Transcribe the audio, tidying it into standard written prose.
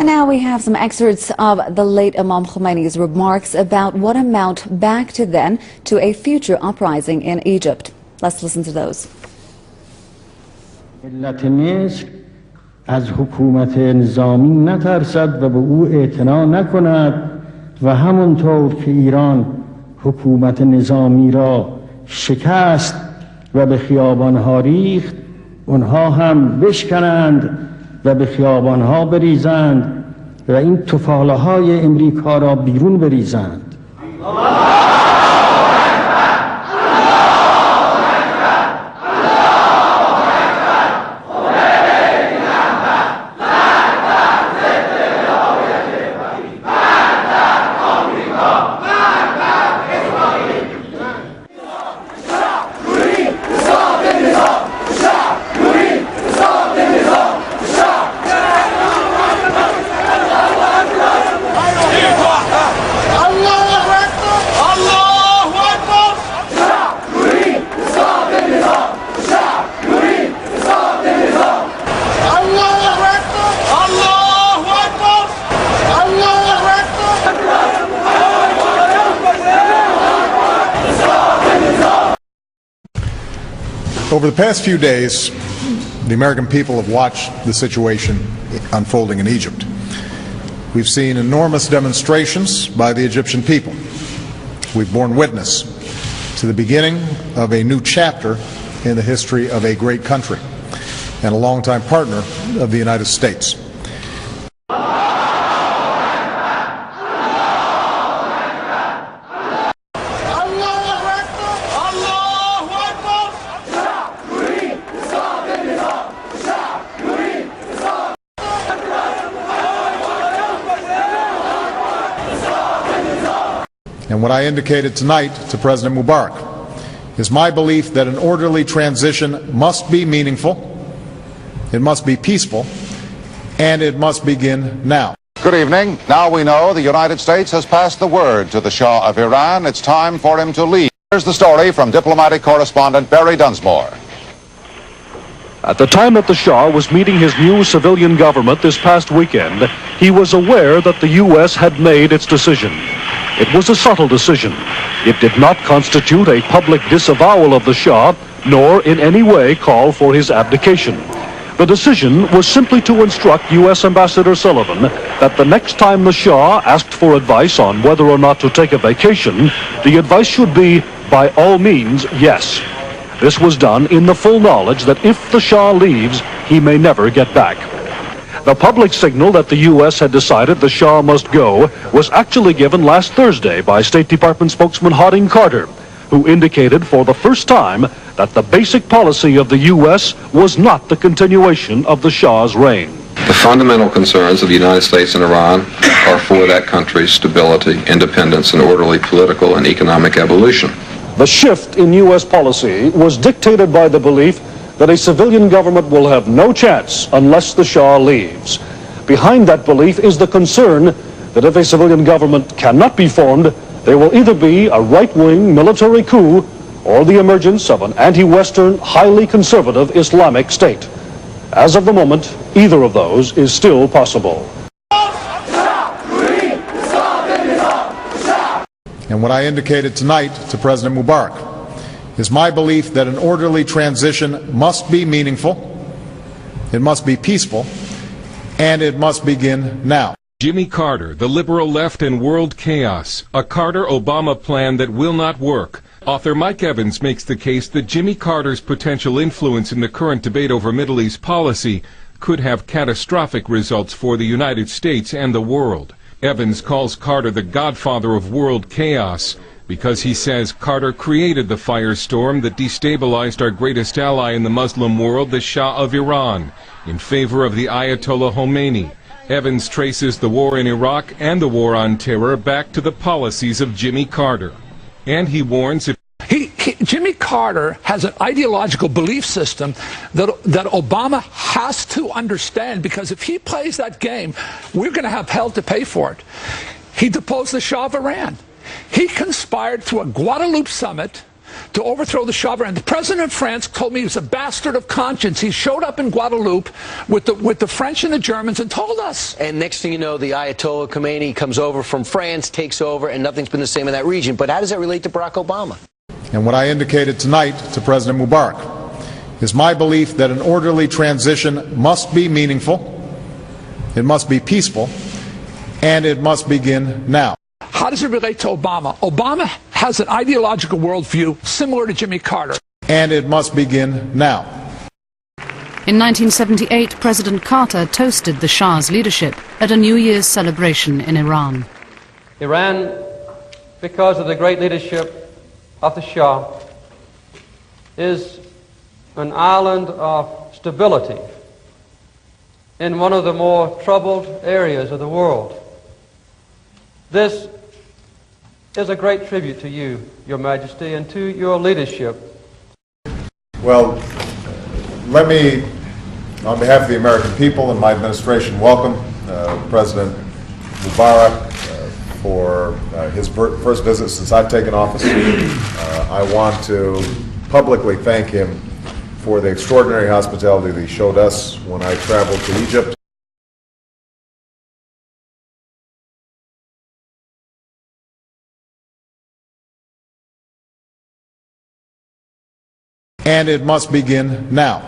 And now we have some excerpts of the late Imam Khomeini's remarks about what amount back to then to a future uprising in Egypt. Let's listen to those. ملت مصر از حکومت نظامی نترسد و به او اعتنا نکند و همونطور که ایران حکومت نظامی را شکست و به خیابانها ریخت، اونها هم بشکنند و به خیابانها بریزند و این تفاله های امریکا را بیرون بریزند. Over the past few days, the American people have watched the situation unfolding in Egypt. We've seen enormous demonstrations by the Egyptian people. We've borne witness to the beginning of a new chapter in the history of a great country and a longtime partner of the United States. And what I indicated tonight to President Mubarak is my belief that an orderly transition must be meaningful, it must be peaceful, and it must begin now. Good evening. Now we know the United States has passed the word to the Shah of Iran. It's time for him to leave. Here's the story from diplomatic correspondent Barry Dunsmore. At the time that the Shah was meeting his new civilian government this past weekend, he was aware that the U.S. had made its decision. It was a subtle decision. It did not constitute a public disavowal of the Shah, nor in any way call for his abdication. The decision was simply to instruct U.S. Ambassador Sullivan that the next time the Shah asked for advice on whether or not to take a vacation, the advice should be, by all means, yes. This was done in the full knowledge that if the Shah leaves, he may never get back. The public signal that the U.S. had decided the Shah must go was actually given last Thursday by State Department spokesman Harding Carter, who indicated for the first time that the basic policy of the U.S. was not the continuation of the Shah's reign. The fundamental concerns of the United States and Iran are for that country's stability, independence, and orderly political and economic evolution. The shift in U.S. policy was dictated by the belief that a civilian government will have no chance unless the Shah leaves. Behind that belief is the concern that if a civilian government cannot be formed, there will either be a right-wing military coup or the emergence of an anti-Western, highly conservative Islamic state. As of the moment, either of those is still possible. And what I indicated tonight to President Mubarak is my belief that an orderly transition must be meaningful, it must be peaceful, and it must begin now. Jimmy Carter, the liberal left and world chaos, a Carter-Obama plan that will not work. Author Mike Evans makes the case that Jimmy Carter's potential influence in the current debate over Middle East policy could have catastrophic results for the United States and the world. Evans calls Carter the godfather of world chaos because he says Carter created the firestorm that destabilized our greatest ally in the Muslim world, the Shah of Iran, in favor of the Ayatollah Khomeini. Evans traces the war in Iraq and the war on terror back to the policies of Jimmy Carter. And he warns if Jimmy Carter has an ideological belief system that Obama has to understand, because if he plays that game, we're going to have hell to pay for it. He deposed the Shah of Iran. He conspired through a Guadalupe summit to overthrow the Shah of Iran. The president of France told me he was a bastard of conscience. He showed up in Guadeloupe with the French and the Germans and told us. And next thing you know, the Ayatollah Khomeini comes over from France, takes over, and nothing's been the same in that region. But how does that relate to Barack Obama? And what I indicated tonight to President Mubarak is my belief that an orderly transition must be meaningful, it must be peaceful, and it must begin now. How does it relate to Obama? Obama has an ideological worldview similar to Jimmy Carter. And it must begin now. In 1978, President Carter toasted the Shah's leadership at a New Year's celebration in Iran. Iran, because of the great leadership of the Shah, is an island of stability in one of the more troubled areas of the world. This is a great tribute to you, Your Majesty, and to your leadership. Well, let me, on behalf of the American people and my administration, welcome President Mubarak for his first visit since I've taken office. I want to publicly thank him for the extraordinary hospitality that he showed us when I traveled to Egypt. And it must begin now.